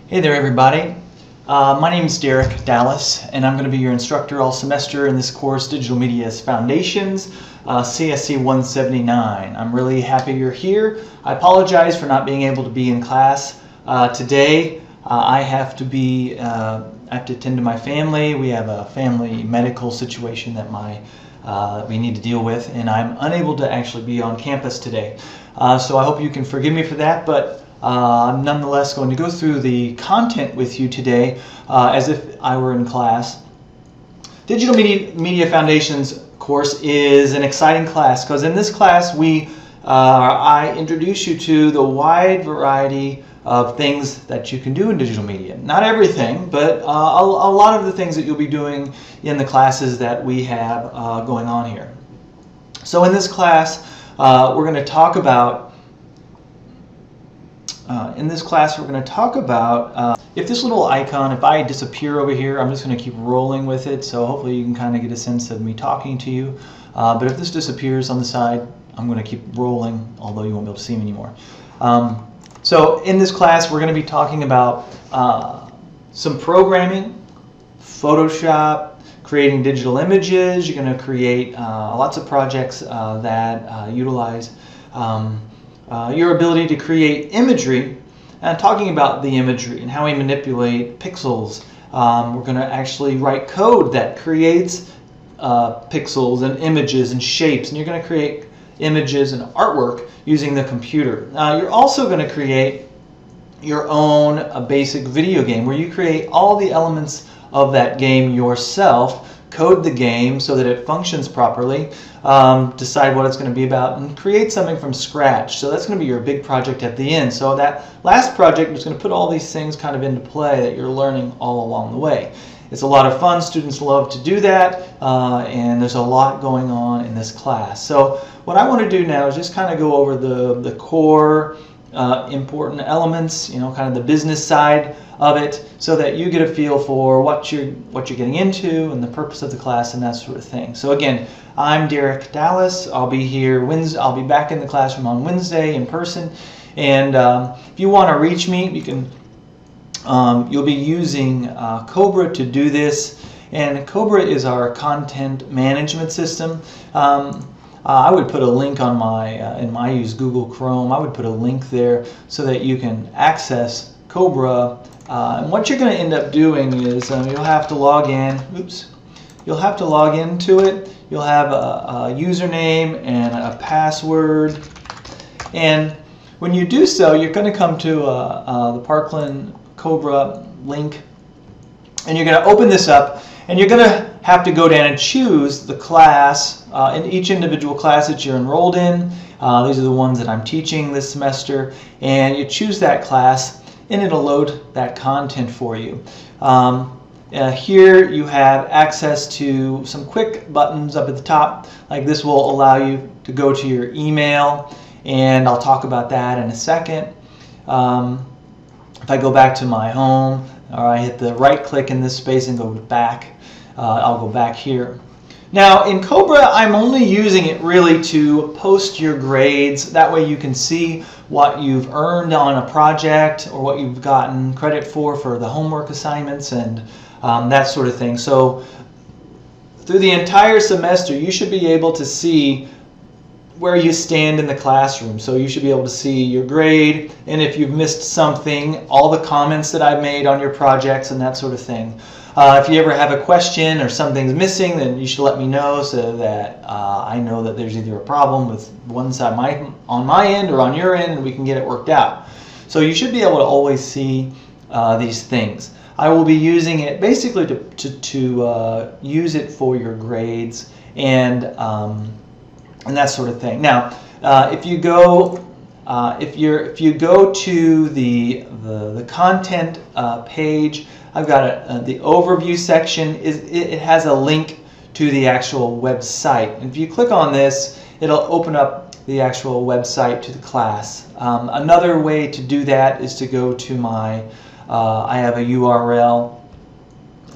Hey there everybody. My name is Derek Dallas and I'm going to be your instructor all semester in this course, Digital Media's Foundations, CSC179. I'm really happy you're here. I apologize for not being able to be in class today. I have to attend to my family. We have a family medical situation that we need to deal with, and I'm unable to actually be on campus today. So I hope you can forgive me for that, but I'm nonetheless going to go through the content with you today as if I were in class. Digital Media Foundations course is an exciting class because in this class I introduce you to the wide variety of things that you can do in digital media. Not everything, but a lot of the things that you'll be doing in the classes that we have going on here. So in this class we're going to talk about if this little icon, if I disappear over here, I'm just going to keep rolling with it, so hopefully you can kind of get a sense of me talking to you. But if this disappears on the side, I'm going to keep rolling, although you won't be able to see me anymore. So in this class we're going to be talking about some programming, Photoshop, creating digital images. You're going to create lots of projects that utilize your ability to create imagery, and talking about the imagery and how we manipulate pixels. We're going to actually write code that creates pixels and images and shapes, and you're going to create images and artwork using the computer. You're also going to create your own basic video game where you create all the elements of that game yourself, code the game so that it functions properly, decide what it's going to be about, and create something from scratch. So that's going to be your big project at the end. So that last project is going to put all these things kind of into play that you're learning all along the way. It's a lot of fun. Students love to do that, and there's a lot going on in this class. So what I want to do now is just kind of go over the core important elements, kind of the business side of it, so that you get a feel for what you're getting into and the purpose of the class and that sort of thing. So again, I'm Derek Dallas. I'll be here Wednesday. I'll be back in the classroom on Wednesday in person. And if you want to reach me, you can. You'll be using Cobra to do this, and Cobra is our content management system. I would put a link on I use Google Chrome. I would put a link there so that you can access Cobra. And what you're going to end up doing is you'll have to log in. You'll have to log into it. You'll have a username and a password. And when you do so, you're going to come to the Parkland Cobra link, and you're going to open this up, and you're going to have to go down and choose the class in each individual class that you're enrolled in. These are the ones that I'm teaching this semester, and you choose that class and it'll load that content for you. Here you have access to some quick buttons up at the top. Like this will allow you to go to your email, and I'll talk about that in a second. If I go back to my home, or I hit the right click in this space and go back, I'll go back here. Now in Cobra, I'm only using it really to post your grades. That way you can see what you've earned on a project or what you've gotten credit for the homework assignments and that sort of thing. So through the entire semester, you should be able to see where you stand in the classroom. So you should be able to see your grade, and if you've missed something, all the comments that I've made on your projects and that sort of thing. If you ever have a question or something's missing, then you should let me know so that I know that there's either a problem with one side on my end or on your end, and we can get it worked out. So you should be able to always see these things. I will be using it basically to use it for your grades and that sort of thing. Now, if you go to the content page, I've got the overview section. It has a link to the actual website. And if you click on this, it'll open up the actual website to the class. Another way to do that is to go to my, I have a URL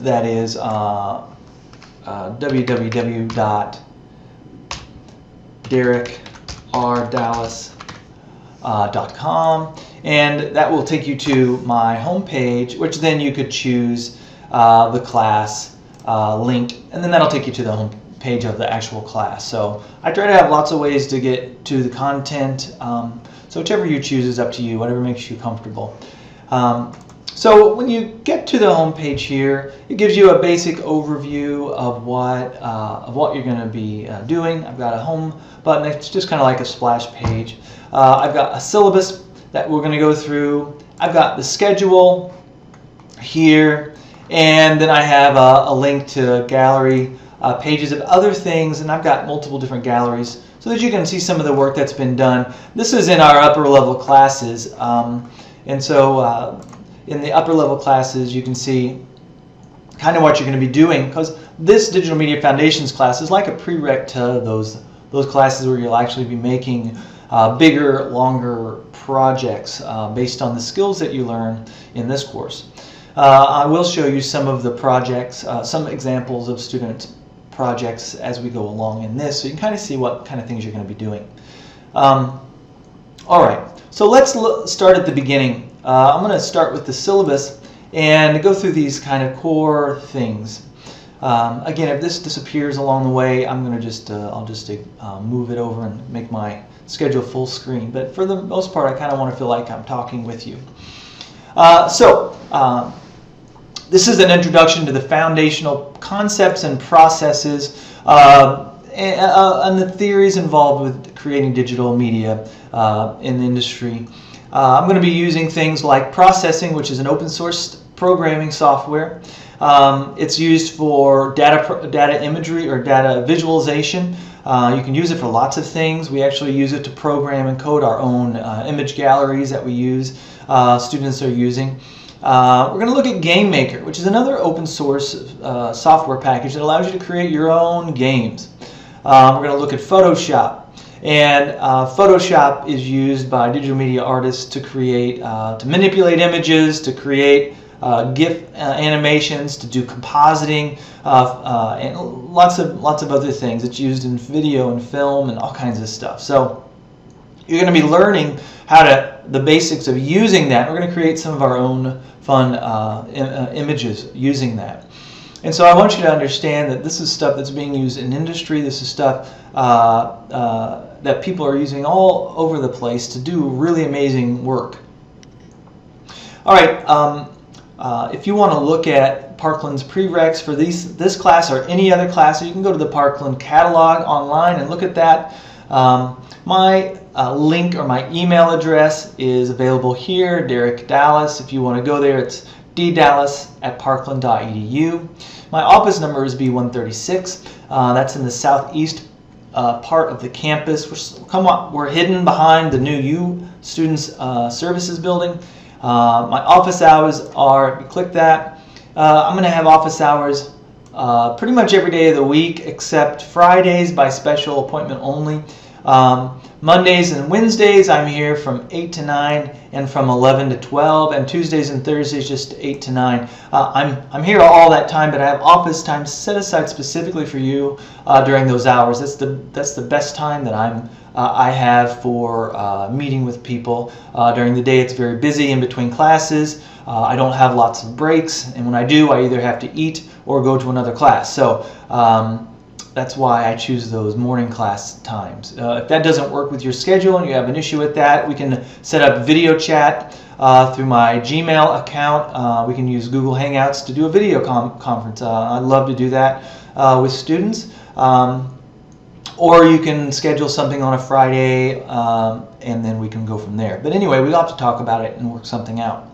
that is www.derekrdallas.com, and that will take you to my home page, which then you could choose the class link, and then that'll take you to the home page of the actual class. So I try to have lots of ways to get to the content, so whichever you choose is up to you, whatever makes you comfortable. So when you get to the home page here, it gives you a basic overview of what you're going to be doing. I've got a home button. It's just kind of like a splash page. I've got a syllabus that we're going to go through. I've got the schedule here, and then I have a link to gallery pages of other things, and I've got multiple different galleries so that you can see some of the work that's been done. This is in our upper level classes, and so in the upper level classes you can see kind of what you're going to be doing, because this Digital Media Foundations class is like a prereq to those classes where you'll actually be making bigger, longer projects based on the skills that you learn in this course. I will show you some of the projects, some examples of student projects as we go along in this, so you can kind of see what kind of things you're going to be doing. All right, so let's start at the beginning. I'm going to start with the syllabus and go through these kind of core things. Again, if this disappears along the way, I'm going to just I'll just move it over and make my schedule full screen. But for the most part, I kind of want to feel like I'm talking with you. This is an introduction to the foundational concepts and processes and the theories involved with creating digital media in the industry. I'm going to be using things like processing, which is an open source programming software. It's used for data imagery or data visualization. You can use it for lots of things. We actually use it to program and code our own image galleries that we use, students are using. We're going to look at Game Maker, which is another open source software package that allows you to create your own games. We're going to look at Photoshop. And Photoshop is used by digital media artists to create, to manipulate images, to create GIF animations, to do compositing, and lots of other things. It's used in video and film and all kinds of stuff. So you're going to be learning the basics of using that. We're going to create some of our own fun images using that. And so I want you to understand that this is stuff that's being used in industry. This is stuff that people are using all over the place to do really amazing work. All right, if you want to look at Parkland's prereqs for this class or any other class, you can go to the Parkland catalog online and look at that. My link or my email address is available here, Derek Dallas. If you want to go there, it's ddallas@parkland.edu. My office number is B136. That's in the southeast part of the campus. We're hidden behind the new U Students Services building. My office hours are, if you click that, I'm going to have office hours pretty much every day of the week except Fridays by special appointment only. Mondays and Wednesdays I'm here from 8 to 9 and from 11 to 12, and Tuesdays and Thursdays just 8 to 9. I'm here all that time, but I have office time set aside specifically for you during those hours. That's the best time that I have for meeting with people. During the day it's very busy in between classes. I don't have lots of breaks, and when I do, I either have to eat or go to another class. So that's why I choose those morning class times. If that doesn't work with your schedule and you have an issue with that, we can set up video chat through my Gmail account. We can use Google Hangouts to do a video conference. I'd love to do that with students. Or you can schedule something on a Friday and then we can go from there. But anyway, we'll have to talk about it and work something out.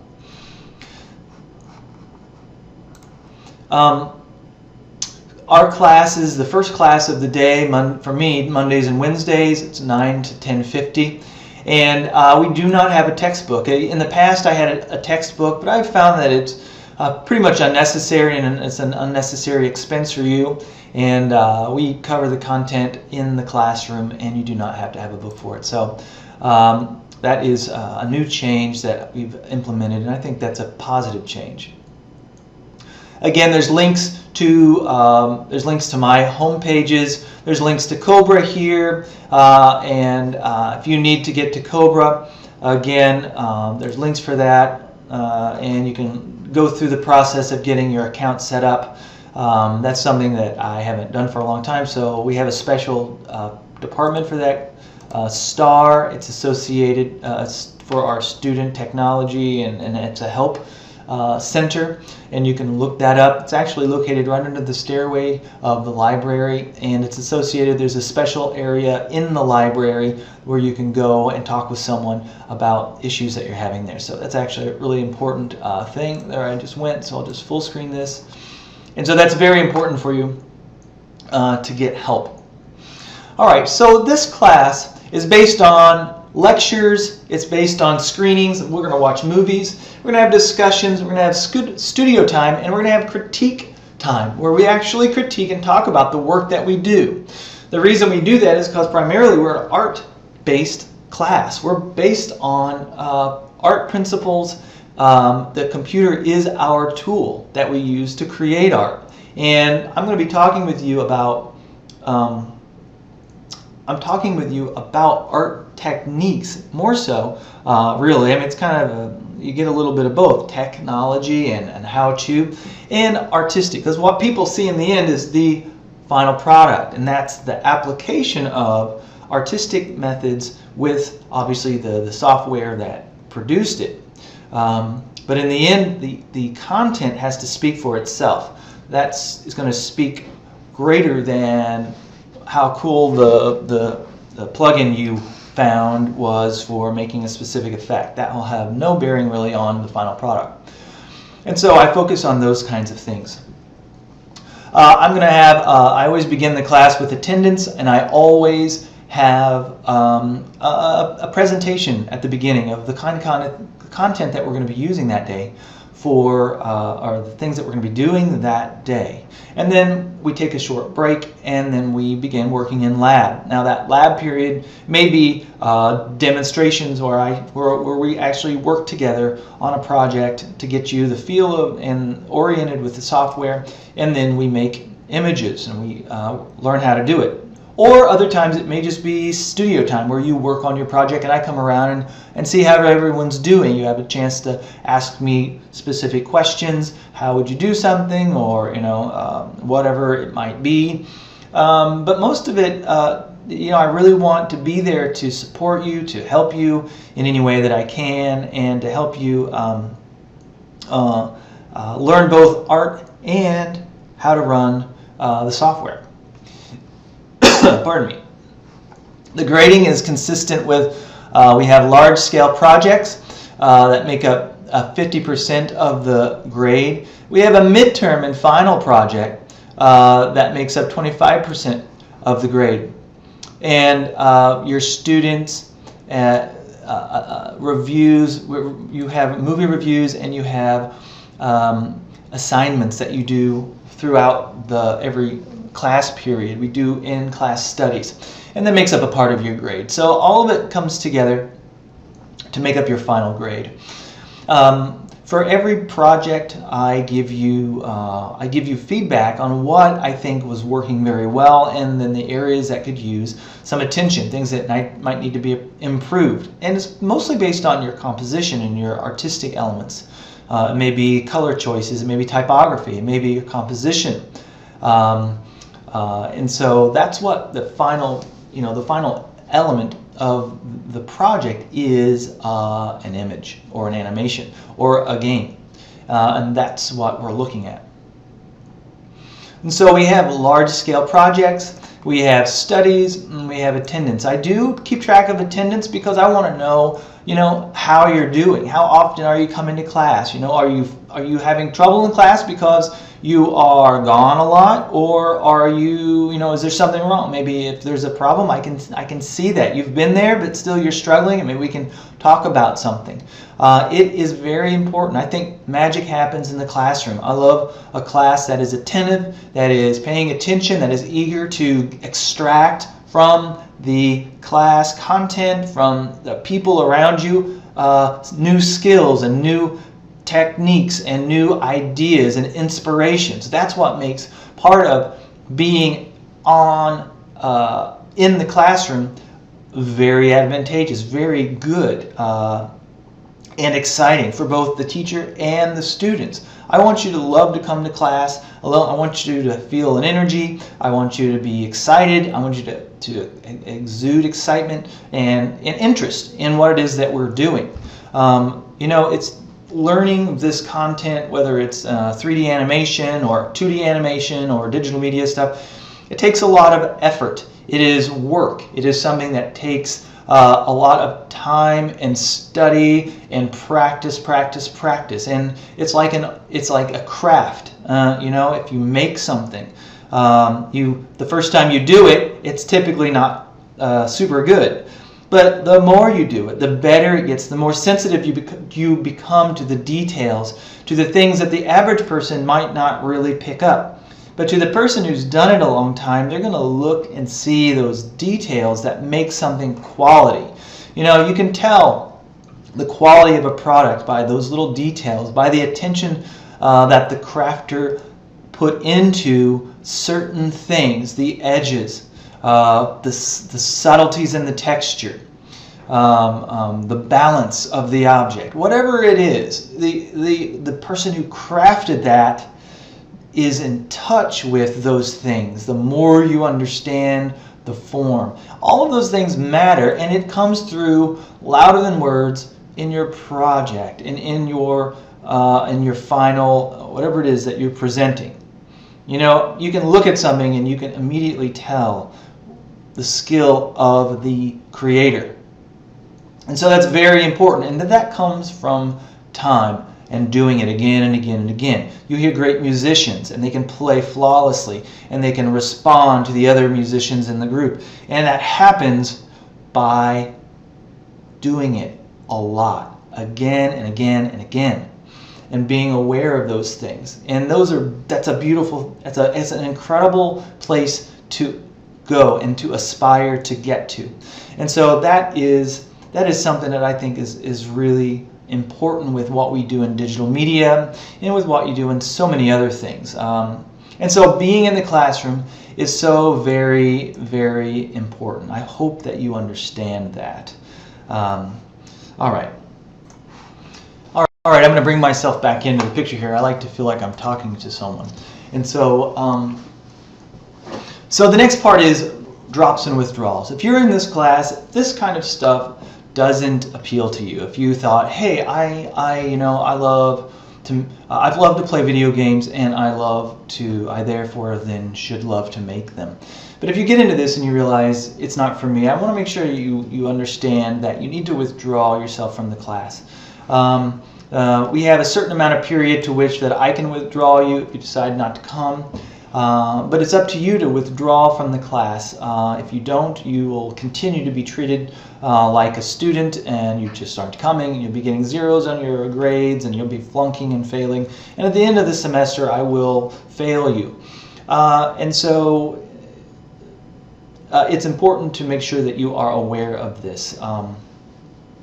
Our class is the first class of the day, for me, Mondays and Wednesdays. It's 9 to 10:50. And we do not have a textbook. In the past I had a textbook, but I've found that it's pretty much unnecessary, and it's an unnecessary expense for you. And we cover the content in the classroom, and you do not have to have a book for it. So that is a new change that we've implemented, and I think that's a positive change. Again, there's links to my home pages. There's links to Cobra here, and if you need to get to Cobra, Again, there's links for that, and you can go through the process of getting your account set up. That's something that I haven't done for a long time, so we have a special department for that. STAR, it's associated for our student technology, and it's a help center, and you can look that up. It's actually located right under the stairway of the library, and it's associated. There's a special area in the library where you can go and talk with someone about issues that you're having there. So that's actually a really important thing. There I just went, so I'll just full screen this. And so that's very important for you to get help. All right, so this class is based on lectures, it's based on screenings. We're going to watch movies, we're going to have discussions, we're going to have studio time, and we're going to have critique time, where we actually critique and talk about the work that we do. The reason we do that is because primarily we're an art-based class. We're based on art principles. The computer is our tool that we use to create art. And I'm going to be talking with you about art techniques, more so, really. I mean, it's kind of you get a little bit of both, technology and how to, and artistic, because what people see in the end is the final product, and that's the application of artistic methods with, obviously, the software that produced it. But in the end, the content has to speak for itself. That's going to speak greater than how cool the plugin you found was for making a specific effect. That will have no bearing really on the final product. And so I focus on those kinds of things. I'm going to have, I always begin the class with attendance, and I always have a presentation at the beginning of the kind of content that we're going to be using that day for, or the things that we're going to be doing that day. And then we take a short break, and then we begin working in lab. Now that lab period may be demonstrations where we actually work together on a project to get you the feel of and oriented with the software, and then we make images and we learn how to do it. Or other times it may just be studio time where you work on your project and I come around and see how everyone's doing. You have a chance to ask me specific questions. How would you do something, or whatever it might be. But most of it, I really want to be there to support you, to help you in any way that I can, and to help you learn both art and how to run the software. Pardon me. The grading is consistent with, we have large-scale projects that make up 50% of the grade. We have a midterm and final project that makes up 25% of the grade. And your students reviews, you have movie reviews, and you have assignments that you do throughout every class period. We do in-class studies, and that makes up a part of your grade. So all of it comes together to make up your final grade. For every project, I give you feedback on what I think was working very well, and then the areas that could use some attention, things that might need to be improved. And it's mostly based on your composition and your artistic elements. It may be color choices, it may be typography, it may be your composition. And so that's what the final element of the project is, an image or an animation or a game. And that's what we're looking at. And so we have large-scale projects, we have studies, and we have attendance. I do keep track of attendance because I want to know, how you're doing. How often are you coming to class? Are you having trouble in class because you are gone a lot, or are you, is there something wrong? Maybe if there's a problem, I can see that you've been there, but still you're struggling, and maybe we can talk about something. It is very important. I think magic happens in the classroom. I love a class that is attentive, that is paying attention, that is eager to extract from the class content, from the people around you, new skills and new techniques and new ideas and inspirations. That's what makes part of being in the classroom very advantageous, very good, and exciting for both the teacher and the students. I want you to love to come to class. I want you to feel an energy. I want you to be excited. I want you to exude excitement and interest in what it is that we're doing. You know, it's learning this content, whether it's 3D animation or 2D animation or digital media stuff. It takes a lot of effort. It is work. It is something that takes a lot of time and study and practice. And it's like a craft. You know, if you make something, the first time you do it, it's typically not super good. But the more you do it, the better it gets, the more sensitive you become to the details, to the things that the average person might not really pick up. But to the person who's done it a long time, they're going to look and see those details that make something quality. You know, you can tell the quality of a product by those little details, by the attention that the crafter put into certain things, the edges, the subtleties in the texture, the balance of the object. Whatever it is, the person who crafted that is in touch with those things. The more you understand the form, all of those things matter, and it comes through louder than words in your project and in your final, whatever it is that you're presenting. You know, you can look at something and you can immediately tell the skill of the creator. And so that's very important, and that comes from time and doing it again and again and again. You hear great musicians, and they can play flawlessly, and they can respond to the other musicians in the group. And that happens by doing it a lot, again and again and again, and being aware of those things. And that's an incredible place to go and to aspire to get to. And so that is something that I think is really important with what we do in digital media and with what you do in so many other things. And so being in the classroom is so very, very important. I hope that you understand that. All right, I'm going to bring myself back into the picture here. I like to feel like I'm talking to someone. And so, so the next part is drops and withdrawals. If you're in this class, this kind of stuff doesn't appeal to you. If you thought, hey, I'd love to play video games, and I therefore then should love to make them. But if you get into this and you realize it's not for me, I want to make sure you understand that you need to withdraw yourself from the class. We have a certain amount of period to which that I can withdraw you if you decide not to come. But it's up to you to withdraw from the class. If you don't, you will continue to be treated like a student, and you just aren't coming, and you'll be getting zeros on your grades, and you'll be flunking and failing. And at the end of the semester, I will fail you. And so it's important to make sure that you are aware of this.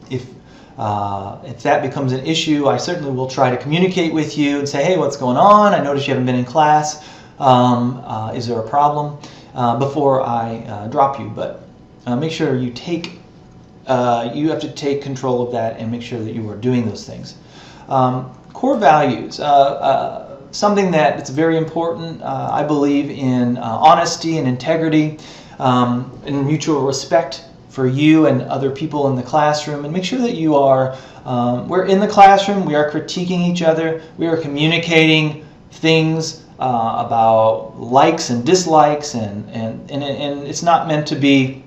If that becomes an issue, I certainly will try to communicate with you and say, hey, what's going on? I noticed you haven't been in class. Is there a problem? Before I drop you. But make sure you have to take control of that and make sure that you are doing those things. Core values. Something that it's very important. I believe in honesty and integrity, and mutual respect for you and other people in the classroom, and make sure that you are, we're in the classroom, we are critiquing each other, we are communicating things about likes and dislikes, and it's not meant to be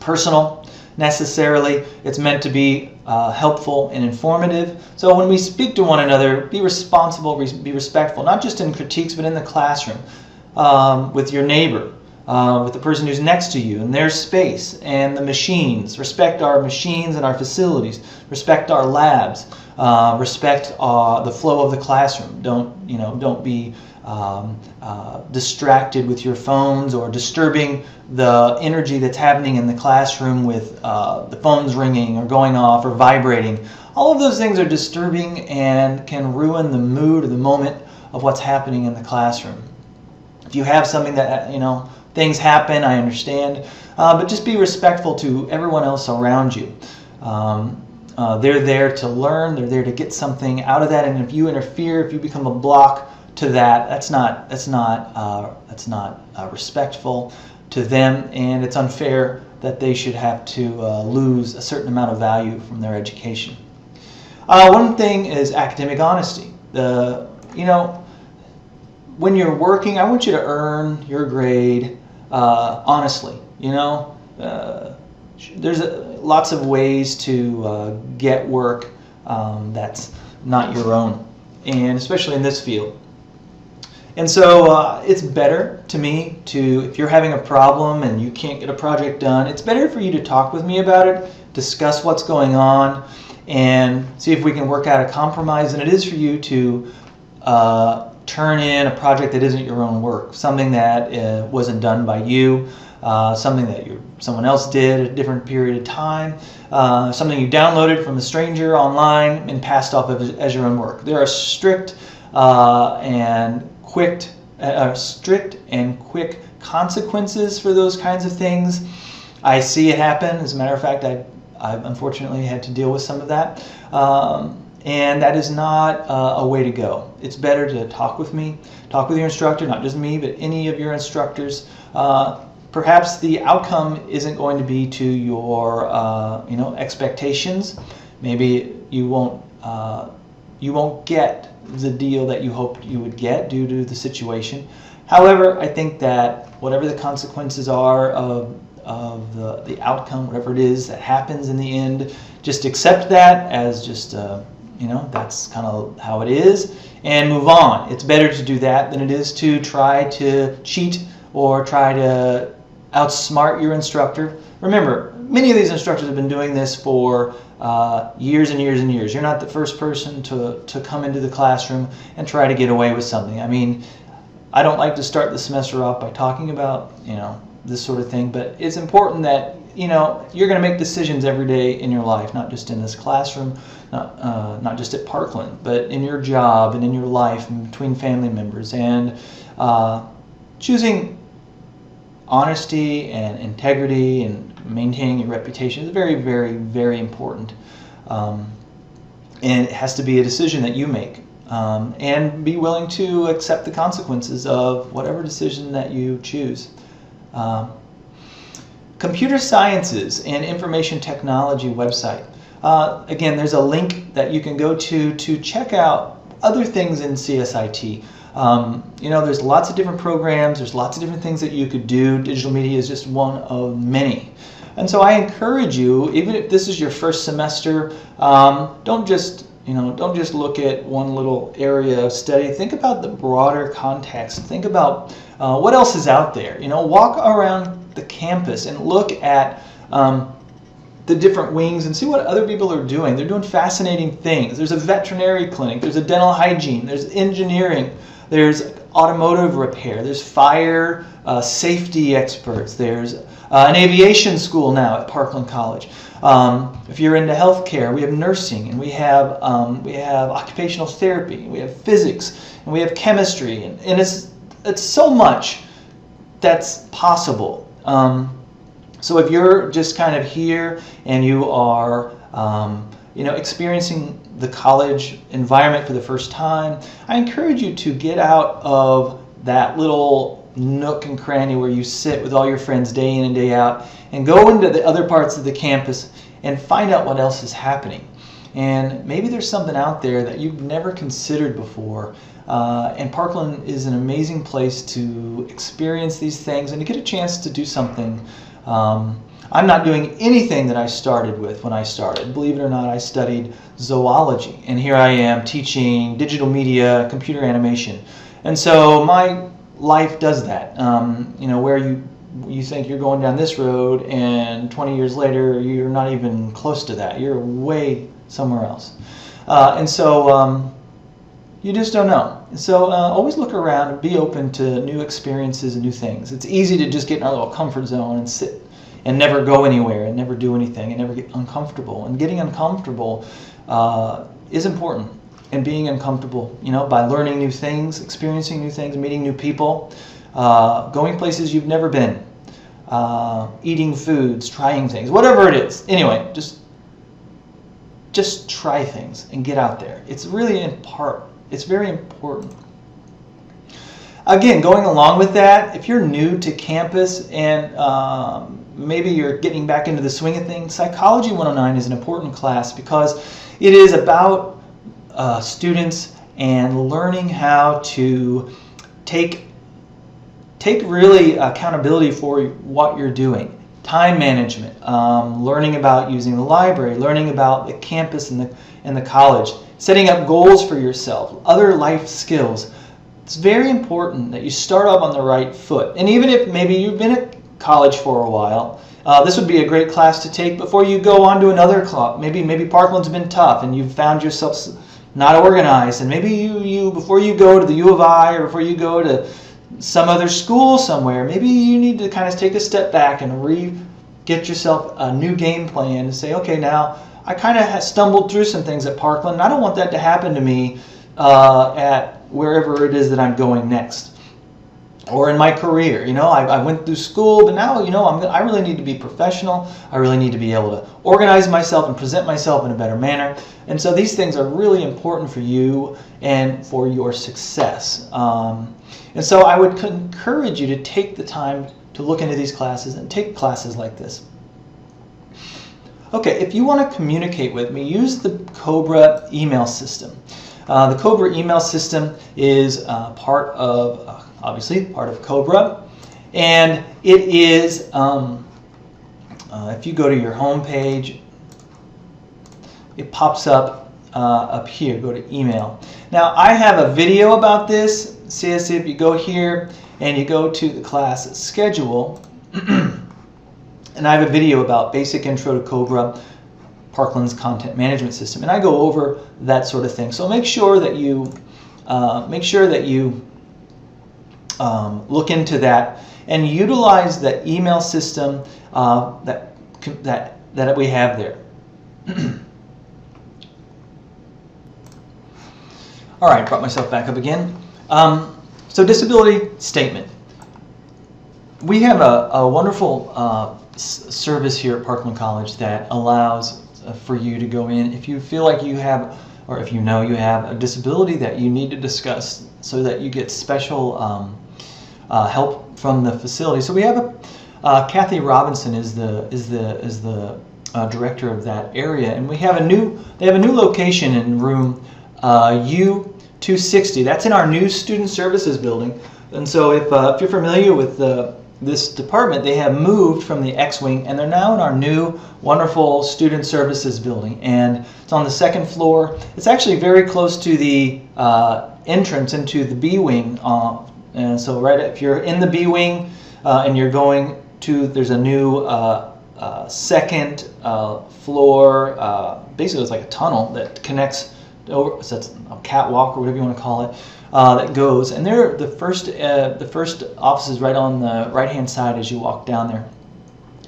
personal necessarily. It's meant to be helpful and informative. So when we speak to one another, be responsible, be respectful, not just in critiques, but in the classroom, with your neighbor, with the person who's next to you, and their space, and the machines. Respect our machines and our facilities. Respect our labs. Respect the flow of the classroom. Don't be distracted with your phones or disturbing the energy that's happening in the classroom with the phones ringing or going off or vibrating. All of those things are disturbing and can ruin the mood or the moment of what's happening in the classroom. If you have something that Things happen, I understand, but just be respectful to everyone else around you. They're there to learn, they're there to get something out of that, and if you interfere, if you become a block to that, that's not respectful to them, and it's unfair that they should have to lose a certain amount of value from their education. One thing is academic honesty. When you're working, I want you to earn your grade honestly. There's lots of ways to get work that's not your own, and especially in this field. And so it's better to me if you're having a problem and you can't get a project done, it's better for you to talk with me about it, discuss what's going on, and see if we can work out a compromise than it is for you to turn in a project that isn't your own work, something that wasn't done by you, something that someone else did at a different period of time, something you downloaded from a stranger online and passed off as your own work. There are strict and quick consequences for those kinds of things. I see it happen. As a matter of fact, I've unfortunately had to deal with some of that. And that is not a way to go. It's better to talk with me, talk with your instructor, not just me, but any of your instructors. Perhaps the outcome isn't going to be to your expectations. Maybe you won't get the deal that you hoped you would get due to the situation. However, I think that whatever the consequences are of the outcome, whatever it is that happens in the end, just accept that as just that's kind of how it is, and move on. It's better to do that than it is to try to cheat or try to outsmart your instructor. Remember, many of these instructors have been doing this for years and years and years. You're not the first person to come into the classroom and try to get away with something. I mean, I don't like to start the semester off by talking about this sort of thing, but it's important that you're going to make decisions every day in your life, not just in this classroom, not just at Parkland, but in your job and in your life and between family members. And choosing honesty and integrity and maintaining your reputation is very, very, very important. And it has to be a decision that you make. And be willing to accept the consequences of whatever decision that you choose. Computer Sciences and Information Technology website. Again, there's a link that you can go to check out other things in CSIT. There's lots of different programs, there's lots of different things that you could do. Digital media is just one of many. And so I encourage you, even if this is your first semester, don't just look at one little area of study. Think about the broader context. Think about what else is out there. Walk around the campus and look at the different wings and see what other people are doing. They're doing fascinating things. There's a veterinary clinic, there's a dental hygiene, there's engineering, there's automotive repair, there's fire safety experts, there's an aviation school now at Parkland College. If you're into healthcare, we have nursing, and we have occupational therapy, we have physics, and we have chemistry, and it's so much that's possible. So if you're just kind of here and you are experiencing the college environment for the first time, I encourage you to get out of that little nook and cranny where you sit with all your friends day in and day out and go into the other parts of the campus and find out what else is happening. And maybe there's something out there that you've never considered before. And Parkland is an amazing place to experience these things and to get a chance to do something. I'm not doing anything that I started with when I started. Believe it or not, I studied zoology, and here I am teaching digital media, computer animation. And so my life does that. Where you think you're going down this road, and 20 years later you're not even close to that. You're way somewhere else. And so you just don't know. So always look around and be open to new experiences and new things. It's easy to just get in our little comfort zone and sit and never go anywhere and never do anything and never get uncomfortable. And getting uncomfortable is important. And being uncomfortable, by learning new things, experiencing new things, meeting new people, going places you've never been, eating foods, trying things, whatever it is. Anyway, just try things and get out there. It's really it's very important. Again, going along with that, if you're new to campus and maybe you're getting back into the swing of things, Psychology 109 is an important class because it is about students and learning how to take really accountability for what you're doing. Time management, learning about using the library, learning about the campus and the college, setting up goals for yourself, other life skills. It's very important that you start off on the right foot. And even if maybe you've been at college for a while, this would be a great class to take before you go on to another class. Maybe Parkland's been tough and you've found yourself not organized, and maybe you before you go to the U of I or before you go to some other school somewhere, maybe you need to kind of take a step back and get yourself a new game plan and say, okay, now I kind of stumbled through some things at Parkland, and I don't want that to happen to me at wherever it is that I'm going next, or in my career. You know, I went through school, but now, you know, I really need to be professional. I really need to be able to organize myself and present myself in a better manner. And so these things are really important for you and for your success. And so I would encourage you to take the time to look into these classes and take classes like this. Okay, if you want to communicate with me, use the Cobra email system. The Cobra email system is obviously part of Cobra, and it is, if you go to your home page, it pops up here. Go to email. Now I have a video about this. CSC, if you go here and you go to the class schedule, and I have a video about basic intro to Cobra, Parkland's content management system, and I go over that sort of thing. So make sure that you look into that and utilize the email system that we have there. All right, brought myself back up again. So disability statement. We have a wonderful service here at Parkland College that allows for you to go in if you feel like you have, or if you know you have a disability that you need to discuss, so that you get special help from the facility. So we have Kathy Robinson is the director of that area, and they have a new location in room U260. That's in our new student services building. And so if you're familiar with this department, they have moved from the X-Wing, and they're now in our new wonderful student services building, and it's on the second floor. It's actually very close to the entrance into the B-Wing, and so right if you're in the B-Wing and you're going to, there's a new second floor, basically it's like a tunnel that connects over, so it's a catwalk or whatever you want to call it, that goes, and they're the first office is right on the right-hand side as you walk down there.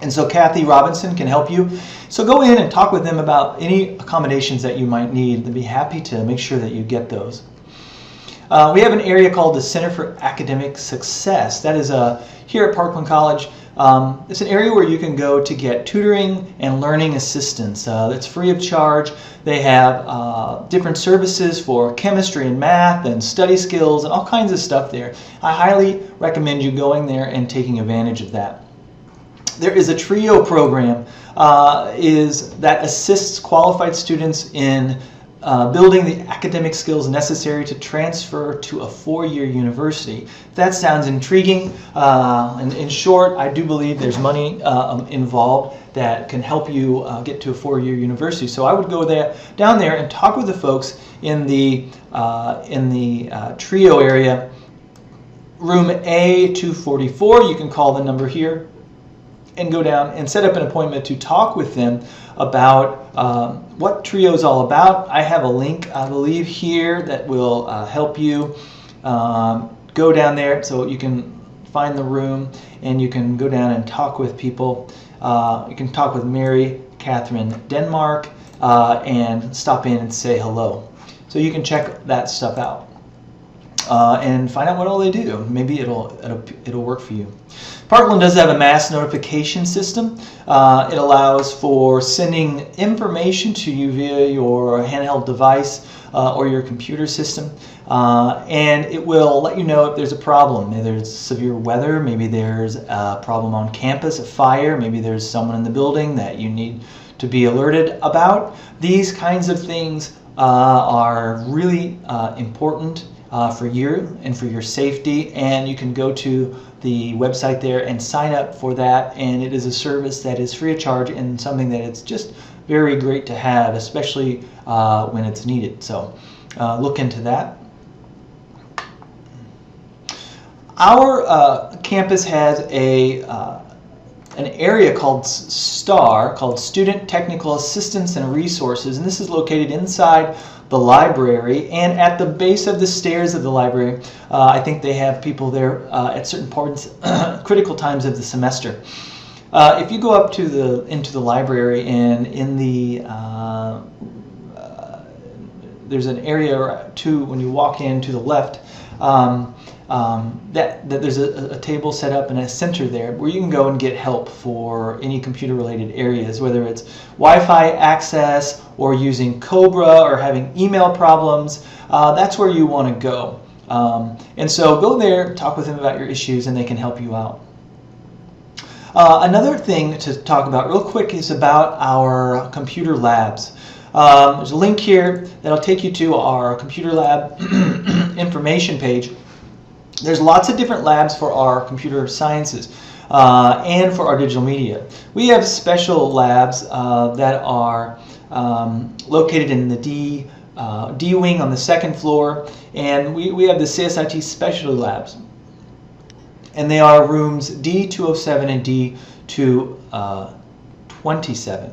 And so Kathy Robinson can help you. So go in and talk with them about any accommodations that you might need. They'd be happy to make sure that you get those. We have an area called the Center for Academic Success. That is here at Parkland College. It's an area where you can go to get tutoring and learning assistance. It's free of charge. They have different services for chemistry and math and study skills and all kinds of stuff there. I highly recommend you going there and taking advantage of that. There is a TRIO program that assists qualified students in building the academic skills necessary to transfer to a four-year university. If that sounds intriguing, and in short, I do believe there's money involved that can help you get to a four-year university. So I would go down there and talk with the folks in the TRIO area, room A244. You can call the number here and go down and set up an appointment to talk with them about what TRIO is all about. I have a link, I believe, here that will help you go down there so you can find the room and you can go down and talk with people. You can talk with Mary Catherine Denmark and stop in and say hello. So you can check that stuff out. and find out what all they do. Maybe it'll work for you. Parkland does have a mass notification system. It allows for sending information to you via your handheld device or your computer system, and it will let you know if there's a problem. Maybe there's severe weather, maybe there's a problem on campus, a fire, maybe there's someone in the building that you need to be alerted about. These kinds of things are really important for you and for your safety, and you can go to the website there and sign up for that, and it is a service that is free of charge and something that it's just very great to have, especially when it's needed. So look into that. Our campus has an area called STAR, called Student Technical Assistance and Resources, and this is located inside the library and at the base of the stairs of the library. I think they have people there at certain parts, critical times of the semester. If you go up to into the library, and in the there's an area when you walk in to the left, that there's a table set up in a center there where you can go and get help for any computer related areas, whether it's Wi-Fi access or using Cobra or having email problems. That's where you want to go. And so go there, talk with them about your issues, and they can help you out. Another thing to talk about real quick is about our computer labs. There's a link here that'll take you to our computer lab information page. There's lots of different labs for our computer sciences and for our digital media. We have special labs that are located in the D wing on the second floor, and we have the CSIT specialty labs, and they are rooms D207 and D227.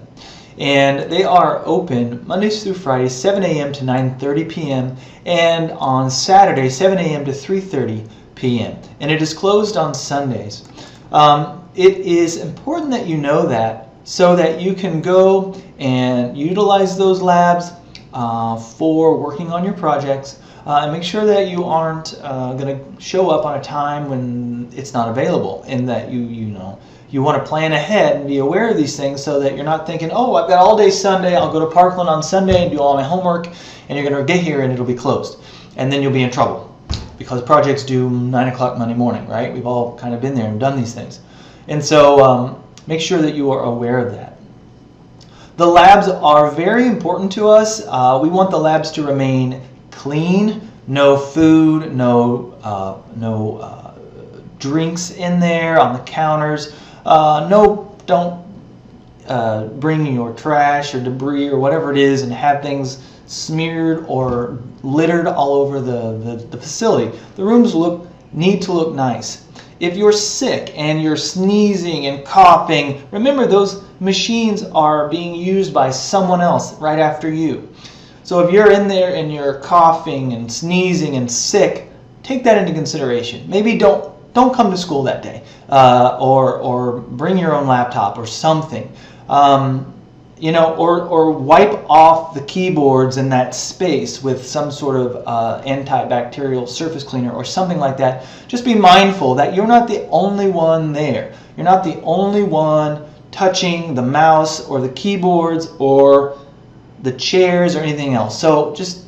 And they are open Mondays through Fridays, 7 a.m. to 9:30 p.m. and on Saturday, 7 a.m. to 3:30 p.m. And it is closed on Sundays. It is important that you know that, so that you can go and utilize those labs for working on your projects, and make sure that you aren't going to show up on a time when it's not available, and that you want to plan ahead and be aware of these things, so that you're not thinking, oh, I've got all day Sunday, I'll go to Parkland on Sunday and do all my homework, and you're going to get here and it'll be closed. And then you'll be in trouble, because projects due 9 o'clock Monday morning, right? We've all kind of been there and done these things. And so make sure that you are aware of that. The labs are very important to us. We want the labs to remain clean, no food, no drinks in there on the counters. Don't bring your trash or debris or whatever it is and have things smeared or littered all over the facility. The rooms need to look nice. If you're sick and you're sneezing and coughing, remember those machines are being used by someone else right after you. So if you're in there and you're coughing and sneezing and sick, take that into consideration. Maybe don't come to school that day, or bring your own laptop or something, or wipe off the keyboards in that space with some sort of antibacterial surface cleaner or something like that. Just be mindful that you're not the only one there. You're not the only one touching the mouse or the keyboards or the chairs or anything else. So just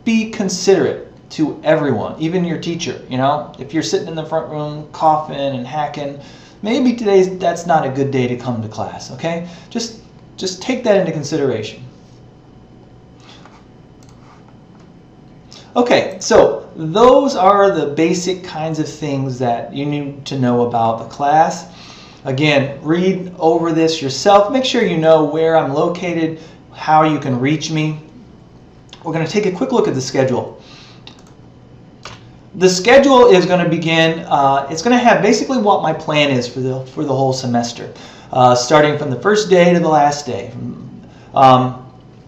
be considerate to everyone, even your teacher. If you're sitting in the front room coughing and hacking, maybe that's not a good day to come to class. Okay, just take that into consideration. Okay, so those are the basic kinds of things that you need to know about the class. Again, read over this yourself. Make sure you know where I'm located, how you can reach me. We're going to take a quick look at the schedule. The schedule is going to begin, it's going to have basically what my plan is for the whole semester, starting from the first day to the last day.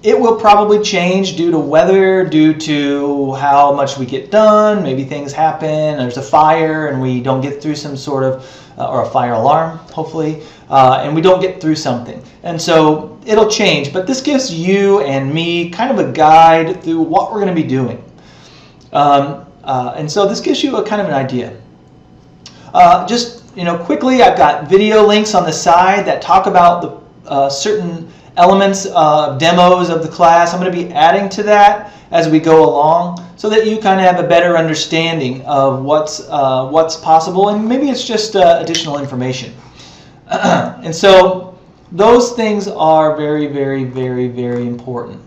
It will probably change due to weather, due to how much we get done. Maybe things happen, there's a fire and we don't get through some sort of, or a fire alarm, hopefully, and we don't get through something. And so it'll change, but this gives you and me kind of a guide through what we're going to be doing. And so this gives you a kind of an idea. Just quickly, I've got video links on the side that talk about the certain elements of demos of the class. I'm going to be adding to that as we go along, so that you kind of have a better understanding of what's possible, and maybe it's just additional information. And so those things are very, very, very, very important.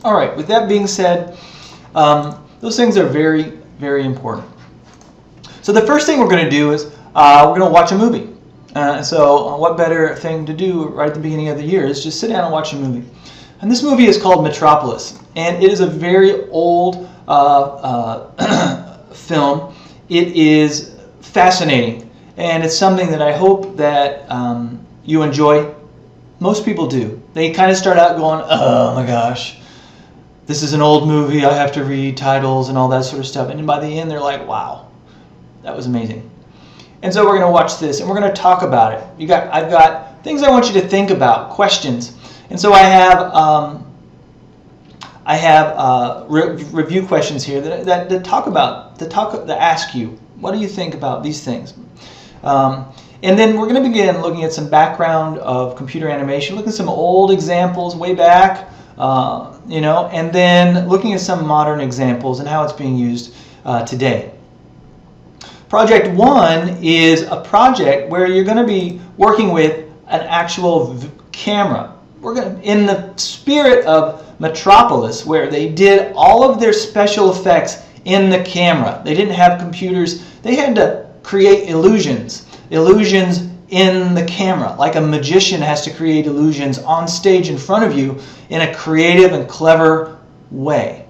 All right, with that being said, those things are very, very important. So the first thing we're going to do is we're going to watch a movie. So what better thing to do right at the beginning of the year is just sit down and watch a movie. And this movie is called Metropolis, and it is a very old film. It is fascinating, and it's something that I hope that you enjoy. Most people do. They kind of start out going, oh my gosh, this is an old movie, I have to read titles and all that sort of stuff. And by the end, they're like, wow, that was amazing. And so we're going to watch this, and we're going to talk about it. I've got things I want you to think about, questions. And so I have review questions here that ask you, what do you think about these things? And then we're going to begin looking at some background of computer animation, looking at some old examples way back, and then looking at some modern examples and how it's being used today. Project 1 is a project where you're going to be working with an actual camera. We're going to, in the spirit of Metropolis, where they did all of their special effects in the camera. They didn't have computers. They had to create illusions in the camera, like a magician has to create illusions on stage in front of you in a creative and clever way.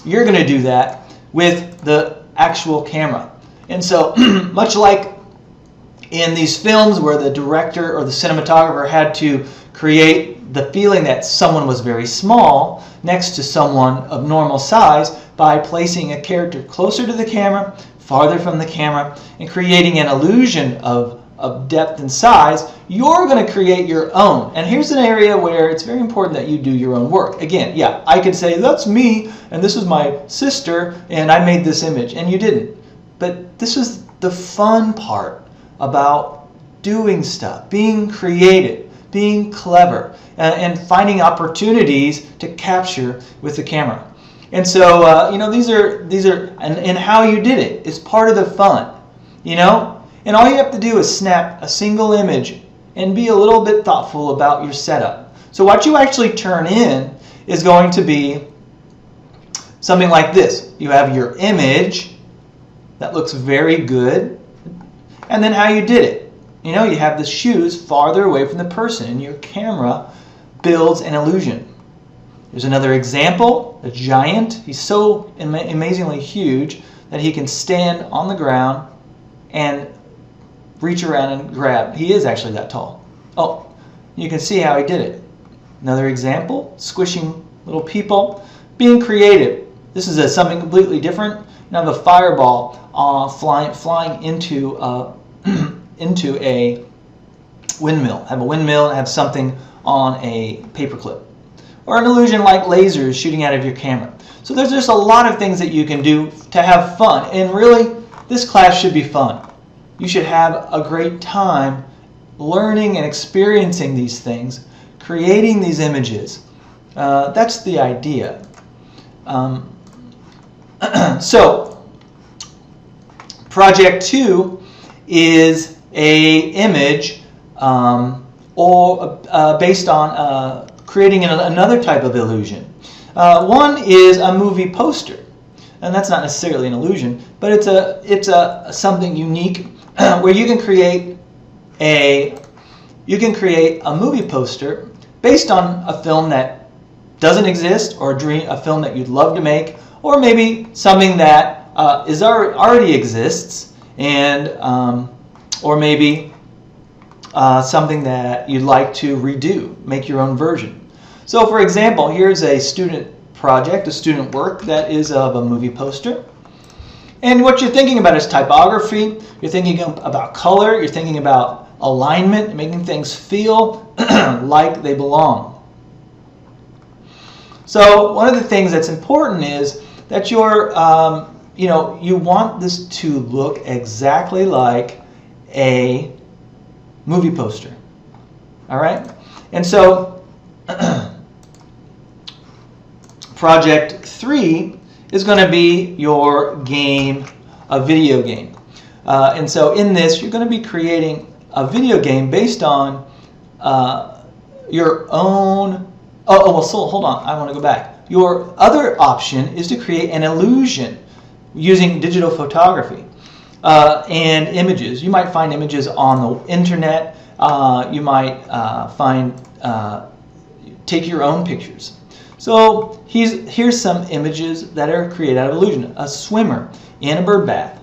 You're going to do that with the actual camera. And so, much like in these films where the director or the cinematographer had to create the feeling that someone was very small next to someone of normal size by placing a character closer to the camera, farther from the camera, and creating an illusion of depth and size, you're going to create your own. And here's an area where it's very important that you do your own work. Again, yeah, I could say, that's me, and this is my sister, and I made this image, and you didn't. But this is the fun part about doing stuff, being creative, being clever, and finding opportunities to capture with the camera. And so, these are and how you did it is part of the fun, And all you have to do is snap a single image and be a little bit thoughtful about your setup. So what you actually turn in is going to be something like this. You have your image that looks very good, and then how you did it. You have the shoes farther away from the person, and your camera builds an illusion. There's another example, a giant. He's so amazingly huge that he can stand on the ground and reach around and grab. He is actually that tall. Oh, you can see how he did it. Another example, squishing little people, being creative. This is something completely different. You have a fireball flying into into a windmill. Have a windmill and have something on a paperclip. Or an illusion like lasers shooting out of your camera. So there's just a lot of things that you can do to have fun. And really, this class should be fun. You should have a great time learning and experiencing these things, creating these images. That's the idea. So, Project 2 is a image based on creating another type of illusion. One is a movie poster, and that's not necessarily an illusion, but it's a something unique where you can create a movie poster based on a film that doesn't exist, or a film that you'd love to make, or maybe something that already exists, and or maybe something that you'd like to redo, make your own version. So for example, here's a student project, a student work that is of a movie poster. And what you're thinking about is typography, you're thinking about color, you're thinking about alignment, making things feel like they belong. So one of the things that's important is that you want this to look exactly like a movie poster. All right? And so project 3 is going to be your game, a video game. And so in this, you're going to be creating a video game based on your own. So hold on, I want to go back. Your other option is to create an illusion using digital photography and images. You might find images on the internet. You might take your own pictures. So here's some images that are created out of illusion. A swimmer in a bird bath.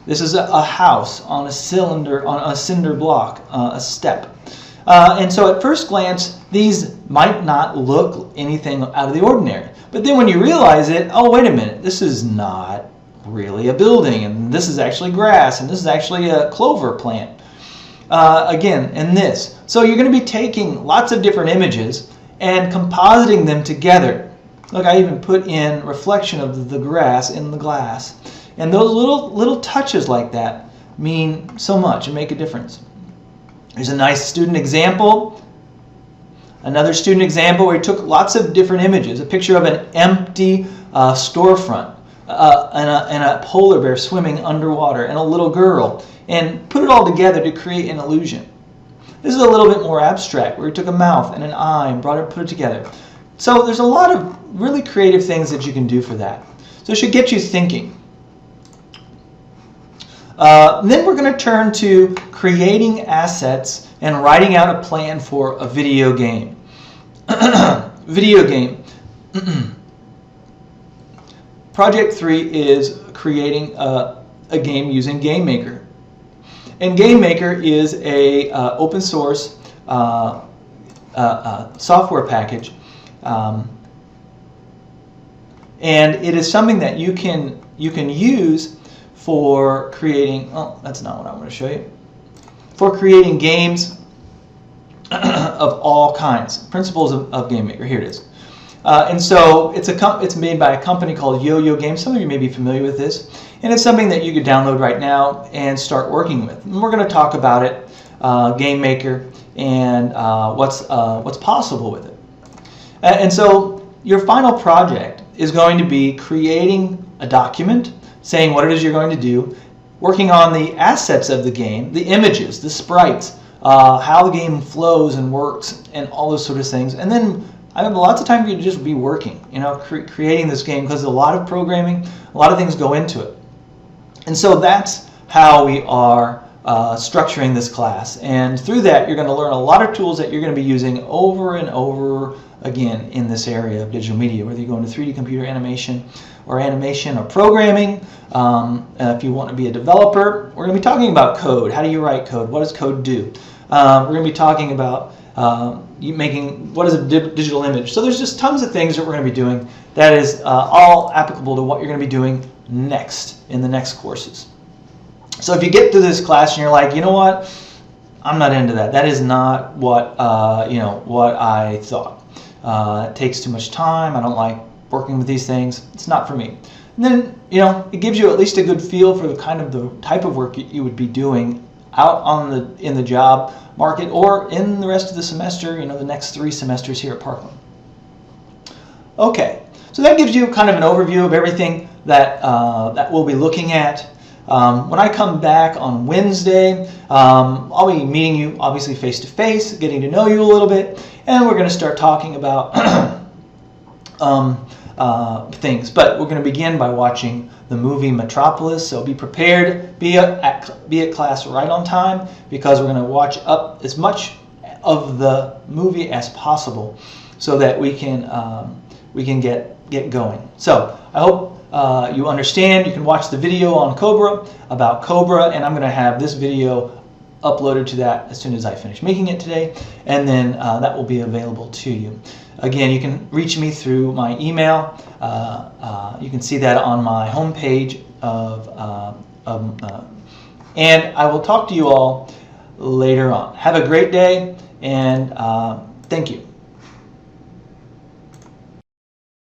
This is a house on a cinder block, a step. And so at first glance, these might not look anything out of the ordinary. But then when you realize it, oh, wait a minute, this is not really a building, and this is actually grass, and this is actually a clover plant. Again, and this. So you're going to be taking lots of different images and compositing them together. Look, I even put in reflection of the grass in the glass. And those little touches like that mean so much and make a difference. Here's a nice student example. Another student example where he took lots of different images. A picture of an empty storefront and a polar bear swimming underwater and a little girl, and put it all together to create an illusion. This is a little bit more abstract, where he took a mouth and an eye and put it together. So there's a lot of really creative things that you can do for that. So it should get you thinking. Then we're going to turn to creating assets and writing out a plan for a video game. Video game. Project 3 is creating a game using GameMaker. And GameMaker is a open source software package, and it is something that you can use for creating. Oh, that's not what I want to show you. For creating games of all kinds. Principles of GameMaker. Here it is. And so it's made by a company called Yo-Yo Games. Some of you may be familiar with this. And it's something that you could download right now and start working with. And we're going to talk about it, GameMaker, and what's possible with it. And so your final project is going to be creating a document saying what it is you're going to do, working on the assets of the game, the images, the sprites, how the game flows and works, and all those sort of things. And then I have lots of time for you to just be working, creating this game, because a lot of programming, a lot of things go into it. And so that's how we are structuring this class. And through that, you're going to learn a lot of tools that you're going to be using over and over again in this area of digital media, whether you go into 3D computer animation or programming. If you want to be a developer, we're going to be talking about code. How do you write code? What does code do? We're going to be talking about what is a digital image. So there's just tons of things that we're going to be doing that is all applicable to what you're going to be doing next in the next courses. So if you get to this class and you're like, you know what, I'm not into that. That is not what what I thought. It takes too much time. I don't like working with these things. It's not for me. And then it gives you at least a good feel for the type of work you would be doing out in the job market or in the rest of the semester. The next 3 semesters here at Parkland. Okay, so that gives you kind of an overview of everything that we'll be looking at. When I come back on Wednesday, I'll be meeting you obviously face to face, getting to know you a little bit, and we're going to start talking about things. But we're going to begin by watching the movie Metropolis. So be prepared, be at class right on time, because we're going to watch up as much of the movie as possible so that we can get going. So I hope you understand. You can watch the video on Cobra, about Cobra, and I'm going to have this video uploaded to that as soon as I finish making it today, and then that will be available to you. Again, you can reach me through my email. You can see that on my homepage and I will talk to you all later on. Have a great day, and thank you.